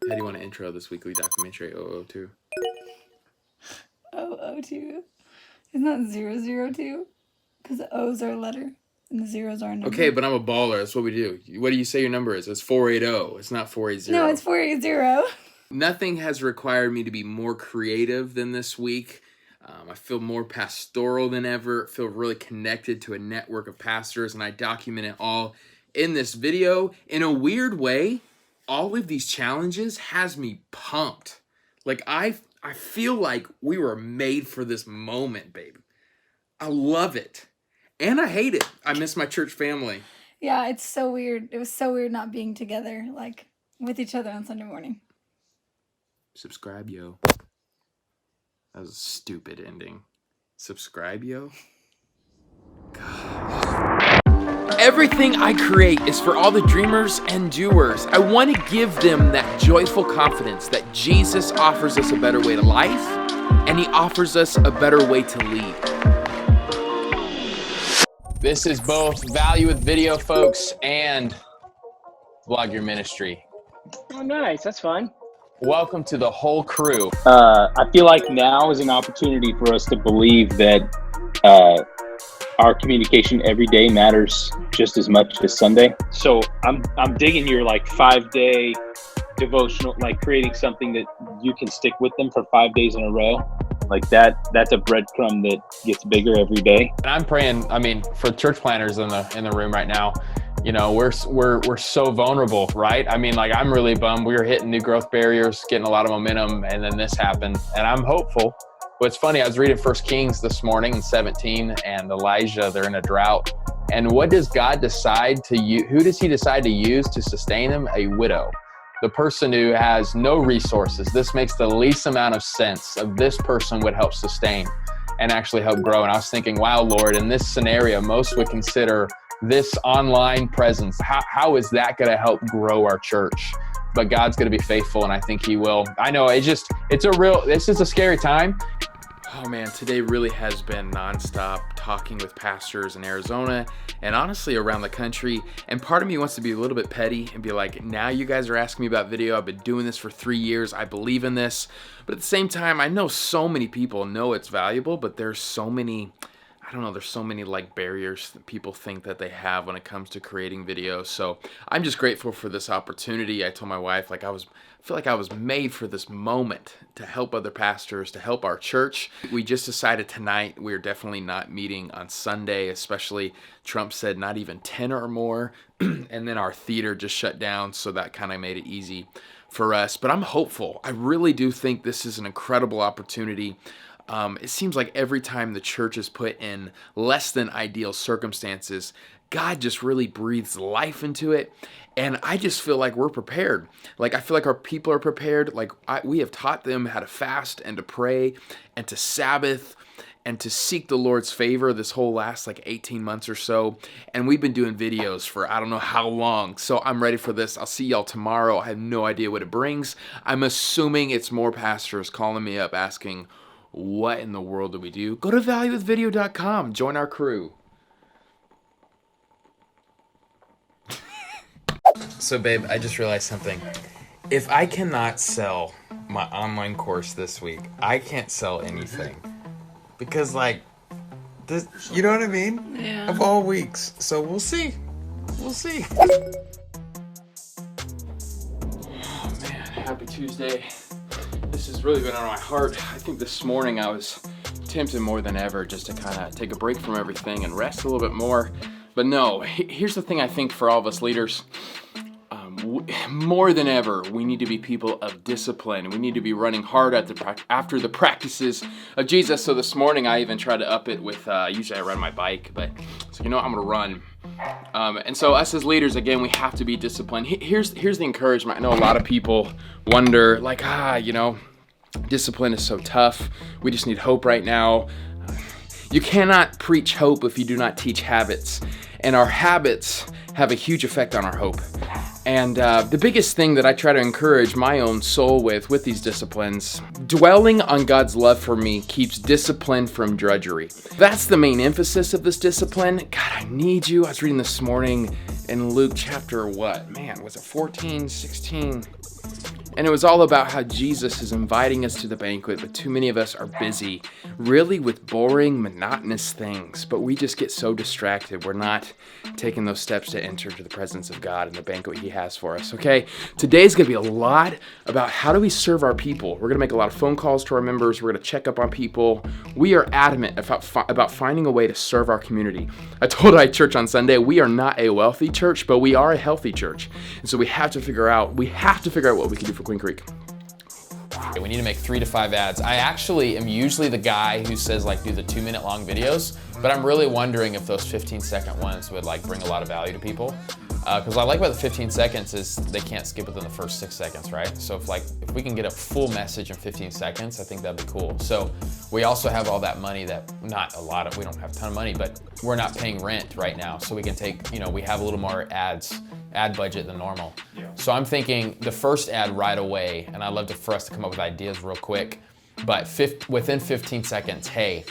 How do you want to intro this weekly documentary 002? 002? Isn't that 002? Because the O's are a letter and the zeros are a number. Okay, but I'm a baller. That's what we do. What do you say your number is? It's 480. It's not 480. No, it's 480. Nothing has required me to be more creative than this week. I feel more pastoral than ever. I feel really connected to a network of pastors, and I document it all in this video. In a weird way, all of these challenges has me pumped. Like, I feel like we were made for this moment, baby. I love it. And I hate it. I miss my church family. Yeah, it's so weird. It was so weird not being together, like, with each other on Sunday morning. Subscribe, yo. That was a stupid ending. Subscribe, yo. God. Everything I create is for all the dreamers and doers. I want to give them that joyful confidence that Jesus offers us a better way to life, and he offers us a better way to lead. This is both Value with Video, folks, and Vlog Your Ministry. Oh, nice. That's fun. Welcome to the whole crew. I feel like now is an opportunity for us to believe that our communication every day matters just as much as Sunday. So I'm digging your 5-day devotional, like creating something that you can stick with them for 5 days in a row. Like that's a breadcrumb that gets bigger every day. And I'm praying, for church planners in the room right now, we're so vulnerable, right? I'm really bummed. We were hitting new growth barriers, getting a lot of momentum, and then this happened. And I'm hopeful. But it's funny, I was reading 1 Kings this morning in 17, and Elijah, they're in a drought. And what does God decide to use? Who does he decide to use to sustain them? A widow. The person who has no resources. This makes the least amount of sense of this person would help sustain and actually help grow. And I was thinking, wow, Lord, in this scenario, most would consider this online presence. How is that going to help grow our church? But God's going to be faithful, and I think he will. I know this is a scary time. Oh man, today really has been nonstop talking with pastors in Arizona and honestly around the country. And part of me wants to be a little bit petty and be like, now you guys are asking me about video. I've been doing this for 3 years. I believe in this. But at the same time, I know so many people know it's valuable, but there's so many, there's so many barriers that people think that they have when it comes to creating videos. So I'm just grateful for this opportunity. I told my wife, I feel like I was made for this moment to help other pastors, to help our church. We just decided tonight we're definitely not meeting on Sunday, especially Trump said not even 10 or more. And then our theater just shut down, so that kind of made it easy for us. But I'm hopeful. I really do think this is an incredible opportunity. It seems like every time the church is put in less than ideal circumstances, God just really breathes life into it. And I just feel like we're prepared. I feel like our people are prepared. We have taught them how to fast and to pray and to Sabbath and to seek the Lord's favor this whole last 18 months or so. And we've been doing videos for I don't know how long. So I'm ready for this. I'll see y'all tomorrow. I have no idea what it brings. I'm assuming it's more pastors calling me up asking, what in the world do we do? Go to valuewithvideo.com. Join our crew. So, babe, I just realized something. If I cannot sell my online course this week, I can't sell anything. Because, this, you know what I mean? Yeah. Of all weeks. So, we'll see. We'll see. Oh, man. Happy Tuesday. This has really been on my heart. I think this morning I was tempted more than ever just to kind of take a break from everything and rest a little bit more. But no, here's the thing I think for all of us leaders. More than ever, we need to be people of discipline. We need to be running hard after the practices of Jesus. So this morning I even tried to up it with, usually I run my bike, but so I'm going to run. And so us as leaders, again, we have to be disciplined. Here's the encouragement. I know a lot of people wonder, discipline is so tough. We just need hope right now. You cannot preach hope if you do not teach habits. And our habits have a huge effect on our hope. And the biggest thing that I try to encourage my own soul with these disciplines, dwelling on God's love for me keeps discipline from drudgery. That's the main emphasis of this discipline. God, I need you. I was reading this morning in Luke chapter was it 14, 16? And it was all about how Jesus is inviting us to the banquet, but too many of us are busy, really with boring, monotonous things. But we just get so distracted. We're not taking those steps to enter to the presence of God and the banquet he has for us, okay? Today's gonna be a lot about how do we serve our people. We're gonna make a lot of phone calls to our members. We're gonna check up on people. We are adamant about finding a way to serve our community. I told our church on Sunday, we are not a wealthy church, but we are a healthy church. And so we have to figure out what we can do for Queen Creek. We need to make 3 to 5 ads. I actually am usually the guy who says like do the 2-minute long videos, but I'm really wondering if those 15-second ones would like bring a lot of value to people. Because what I like about the 15 seconds is they can't skip within the first 6 seconds, right? So if we can get a full message in 15 seconds, I think that'd be cool. So we also have all that money that, not a lot of, we don't have a ton of money, but we're not paying rent right now. So we can take, we have a little more ad budget than normal. Yeah. So I'm thinking the first ad right away, and I'd love for us to come up with ideas real quick, but within 15 seconds, hey,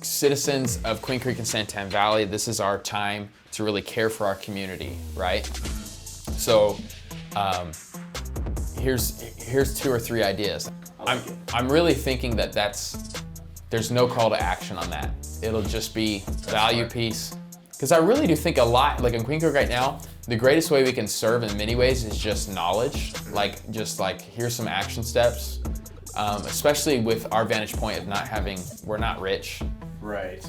citizens of Queen Creek and Santan Valley, this is our time to really care for our community, right? So here's 2 or 3 ideas. I'm really thinking that there's no call to action on that. It'll just be value piece. Because I really do think a lot, like in Queen Creek right now, the greatest way we can serve in many ways is just knowledge. Just here's some action steps, especially with our vantage point of we're not rich. Right.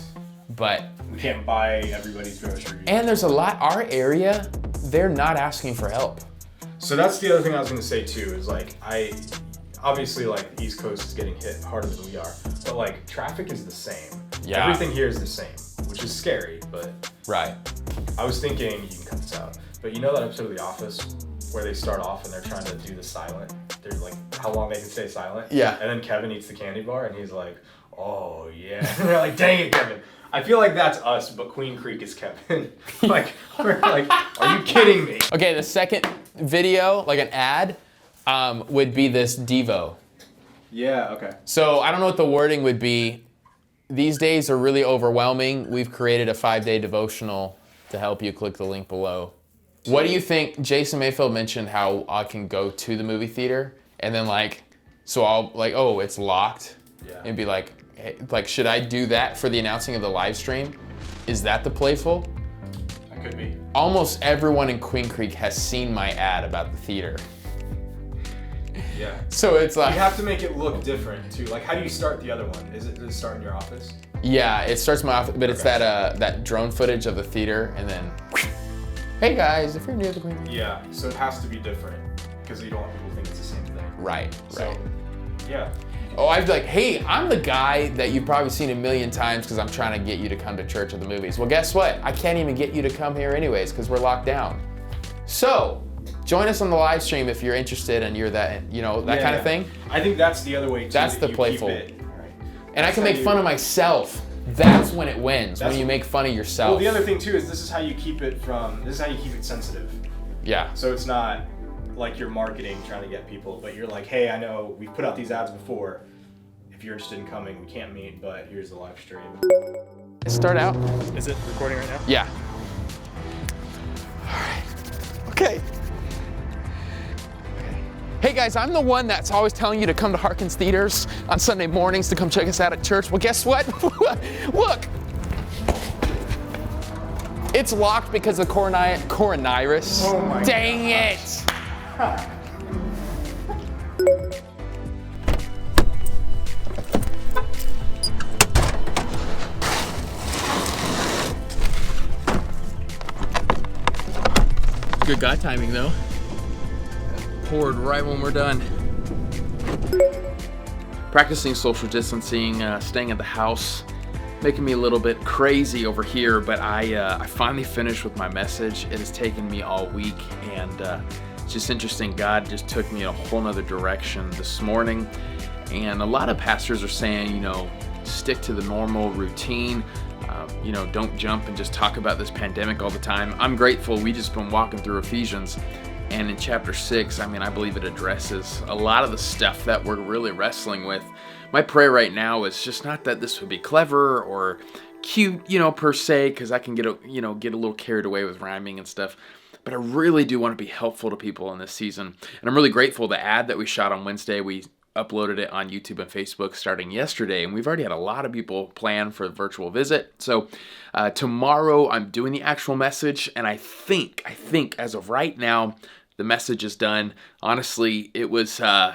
But we can't buy everybody's groceries. And there's our area, they're not asking for help. So that's the other thing I was gonna say too, is obviously the East Coast is getting hit harder than we are, but traffic is the same. Yeah. Everything here is the same, which is scary, but. Right. I was thinking, you can cut this out, but you know that episode of The Office where they start off and they're trying to do the silent, they're how long they can stay silent? Yeah. And then Kevin eats the candy bar and he's like, oh yeah. And they're like, dang it, Kevin. I feel like that's us, but Queen Creek is Kevin. We're are you kidding me? Okay, the second video, an ad, would be this Devo. Yeah, okay. So I don't know what the wording would be. These days are really overwhelming. We've created a 5-day devotional to help you. Click the link below. What do you think? Jason Mayfield mentioned how I can go to the movie theater and then so I'll oh, it's locked. Yeah. And be hey, should I do that for the announcing of the live stream? Is that the playful? That could be. Almost everyone in Queen Creek has seen my ad about the theater. Yeah. So it's you have to make it look different too. How do you start the other one? Does it start in your office? Yeah, it starts in my office, but it's that drone footage of the theater, and then, hey guys, if you're near the Queen. Yeah, so it has to be different because you don't want people to think it's the same thing. Right. So, yeah. Oh, I'd be hey, I'm the guy that you've probably seen a million times because I'm trying to get you to come to church or the movies. Well, guess what? I can't even get you to come here anyways because we're locked down. So, join us on the live stream if you're interested and you're that kind of thing. I think that's the other way too. That's the playful. Right. And I can make fun of myself. That's when it wins, when you make fun of yourself. Well, the other thing too is this is how you keep it sensitive. Yeah. So it's not like you're marketing trying to get people, but you're hey, I know we've put out these ads before. If you're interested in coming, we can't meet, but here's the live stream. Start out. Is it recording right now? Yeah. All right. Okay. Hey guys, I'm the one that's always telling you to come to Harkins Theaters on Sunday mornings to come check us out at church. Well, guess what? Look! It's locked because of coronavirus. Oh my Dang gosh. it! Good God timing though. Poured right when we're done. Practicing social distancing, staying at the house, making me a little bit crazy over here, but I finally finished with my message. It has taken me all week, and it's just interesting. God just took me in a whole nother direction this morning, and a lot of pastors are saying, stick to the normal routine. Don't jump and just talk about this pandemic all the time. I'm grateful. We just been walking through Ephesians, and in chapter 6, I believe it addresses a lot of the stuff that we're really wrestling with. My prayer right now is just not that this would be clever or cute, per se, because I can get a little carried away with rhyming and stuff. but I really do want to be helpful to people in this season. And I'm really grateful. The ad that we shot on Wednesday, we uploaded it on YouTube and Facebook starting yesterday, and we've already had a lot of people plan for the virtual visit. So tomorrow I'm doing the actual message, and I think as of right now, the message is done. Honestly, it was kind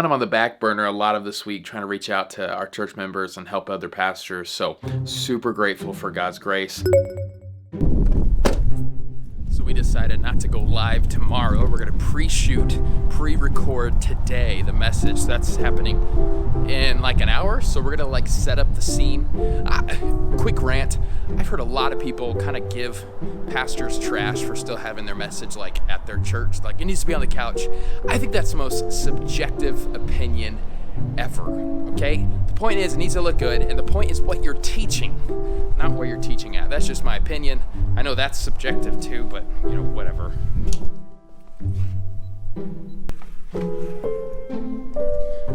of on the back burner a lot of this week, trying to reach out to our church members and help other pastors. So super grateful for God's grace. So we decided not to go live tomorrow. We're going to pre-shoot, pre-record today the message. That's happening in like an hour. So we're going to like set up the scene. Quick rant. I've heard a lot of people kind of give pastors trash for still having their message like at their church. Like, it needs to be on the couch. I think that's the most subjective opinion ever, okay? The point is, it needs to look good, and the point is what you're teaching, not where you're teaching at. That's just my opinion. I know that's subjective too, but, you know, whatever.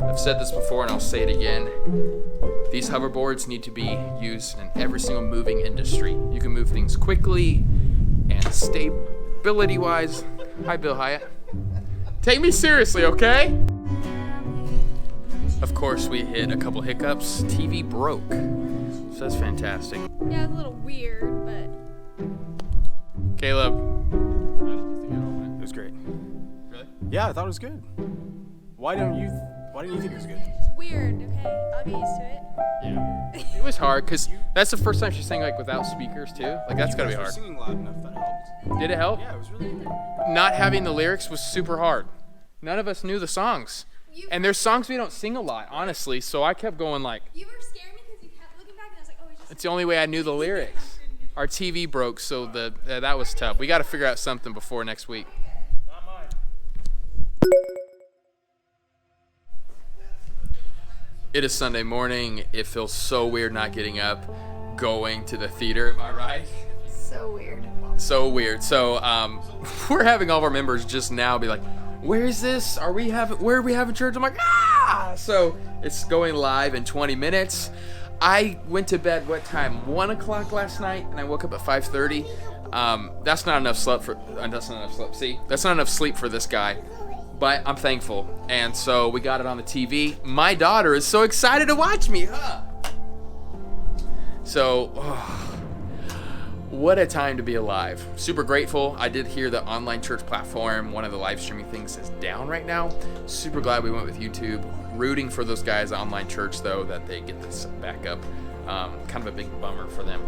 I've said this before, and I'll say it again. These hoverboards need to be used in every single moving industry. You can move things quickly and stability-wise. Hi, Bill Hyatt. Take me seriously, okay? Of course, we hit a couple hiccups. TV broke. So that's fantastic. Yeah, it's a little weird, but... Caleb. It was great. Really? Yeah, I thought it was good. Why didn't you think it was good? It's weird, okay? I'll get used to it. Yeah. It was hard, because that's the first time she sang like without speakers too. Like, that's gotta be hard. Singing loud enough, that helped. Did it help? Yeah, it was really good. Not having the lyrics was super hard. None of us knew the songs. And there's songs we don't sing a lot, honestly, so I kept going like... You were scaring me because you kept looking back and I was like, oh, it's just... It's the only way I knew the lyrics. Our TV broke, so that was tough. We got to figure out something before next week. Not mine. It is Sunday morning. It feels so weird not getting up, going to the theater. Am I right? So weird. So weird. So we're having all of our members just now be like, where is this? Where are we having church? I'm like, ah! So it's going live in 20 minutes. I went to bed, what time? 1 o'clock last night, and I woke up at 5:30. That's not enough sleep that's not enough sleep for this guy, but I'm thankful. And so we got it on the TV. My daughter is so excited to watch me. So, what a time to be alive. Super grateful. I did hear the online church platform, one of the live streaming things, is down right now. Super glad we went with YouTube. Rooting for those guys online church, though, that they get this back up. Kind of a big bummer for them.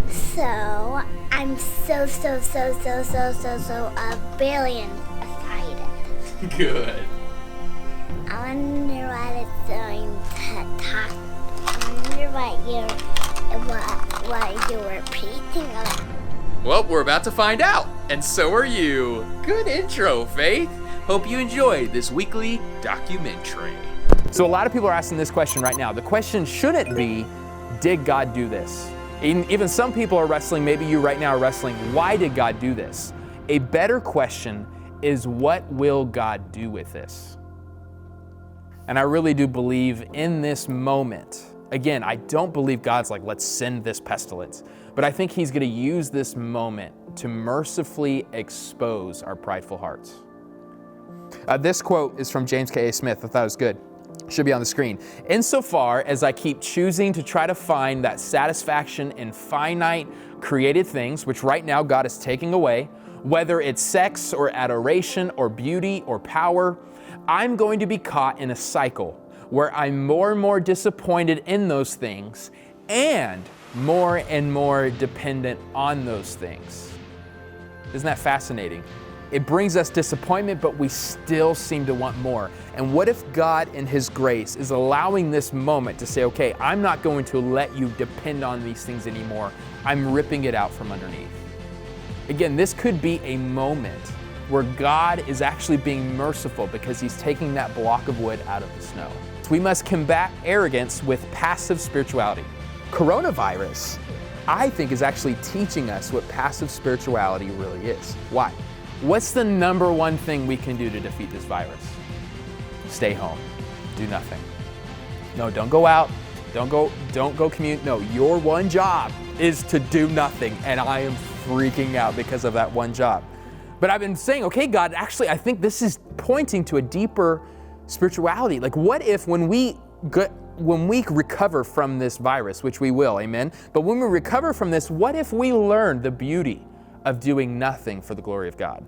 So, I'm so a billion excited. Good. I wonder what it's going to talk. I wonder what you were preaching about. Well, we're about to find out, and so are you. Good intro, Faith. Hope you enjoyed this weekly documentary. So a lot of people are asking this question right now. The question shouldn't be, did God do this? Even some people are wrestling, maybe you right now are wrestling, why did God do this? A better question is, what will God do with this? And I really do believe in this moment, again, I don't believe God's like, let's send this pestilence, but I think He's gonna use this moment to mercifully expose our prideful hearts. This quote is from James K.A. Smith. I thought it was good. Should be on the screen. Insofar as I keep choosing to try to find that satisfaction in finite created things, which right now God is taking away, whether it's sex or adoration or beauty or power, I'm going to be caught in a cycle where I'm more and more disappointed in those things and more dependent on those things. Isn't that fascinating? It brings us disappointment, but we still seem to want more. And what if God in His grace is allowing this moment to say, okay, I'm not going to let you depend on these things anymore. I'm ripping it out from underneath. Again, this could be a moment where God is actually being merciful because He's taking that block of wood out of the snow. So we must combat arrogance with passive spirituality. Coronavirus, I think, is actually teaching us what passive spirituality really is. Why? What's the number one thing we can do to defeat this virus? Stay home. Do nothing. No, don't go out. Don't go commute. No, your one job is to do nothing. And I am freaking out because of that one job. But I've been saying, okay, God, actually, I think this is pointing to a deeper spirituality. Like, what if when we recover from this virus, which we will, amen? But when we recover from this, what if we learn the beauty of doing nothing for the glory of God?